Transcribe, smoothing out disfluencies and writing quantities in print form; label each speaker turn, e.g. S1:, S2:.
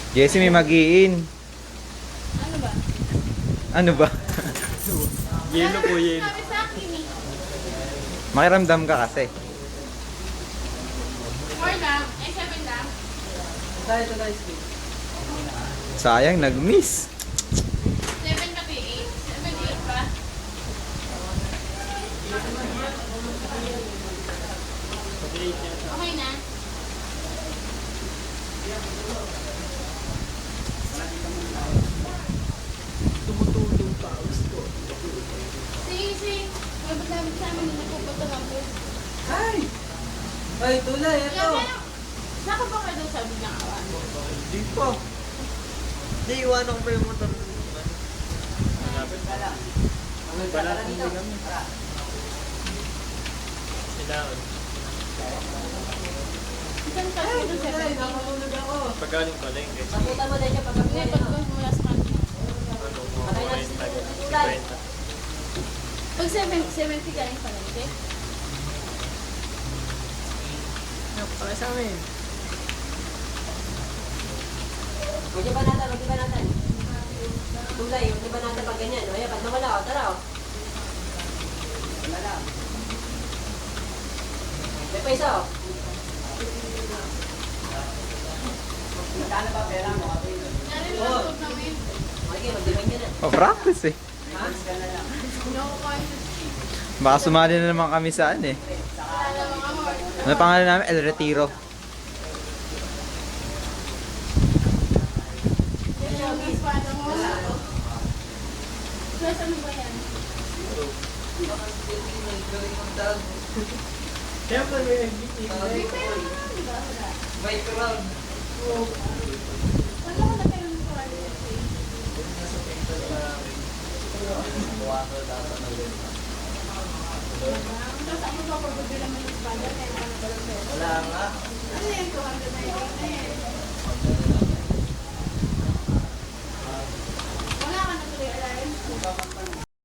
S1: Jessie, may mag-iin.
S2: Ano ba?
S1: Ano ba?
S3: Yelo po, yelo.
S2: Sabi sa akin eh.
S1: Makiramdam ka kasi.
S2: 4 lang. Eh, 7 lang.
S1: Sayang, nag-miss.
S2: 7 kasi 8. 7, 8 pa. Okay na.
S3: Tumutulong pa.
S2: Sige. Mabagdamit sa amin na nagpupunta ng bus.
S4: Ay! Ay, tulay, ito.
S2: Saka ba ka doon sabi niya kawan?
S4: Di pa. Di, iwanan ko pa yung motor.
S3: Wala hindi kami. Silaon.
S2: Isang kasi doon sa
S4: Tulay,
S2: 17.
S4: nakatulog ako.
S3: Pagaling pala yung guys.
S5: Napunta mo din siya pag
S2: Hindi, pag mula sa kanila.
S3: Ano, mga 40.
S2: Pag 70 galing pala, okay?
S3: Para sa amin.
S5: Mag-ibanatan. Tulay, mag-ibanatan pag ganyan. O, ayan, pag nawala, o, tara, o. Wala. May pa isa, o. Magkano ba pera mo?
S2: Narinig namin.
S5: Sige, mag-ibang yan, na.
S1: Practice eh.
S2: No conscious.
S1: Baka sumali na naman kami saan eh.
S2: Wala namang amor.
S1: Ano pangalan namin? El Retiro.
S2: Yan yung espada mo. Plus ano ba yan?
S3: Kaya pa may nag-meeting.
S2: May pera naman, di ba? Wala.
S4: Bike around.
S2: Wala ko na pera ng kuwari. Tapos ako pa pagbibila mo ng espada, kaya wala na ba ng pera?
S4: Wala nga.
S2: Ano yan? 200 na yun.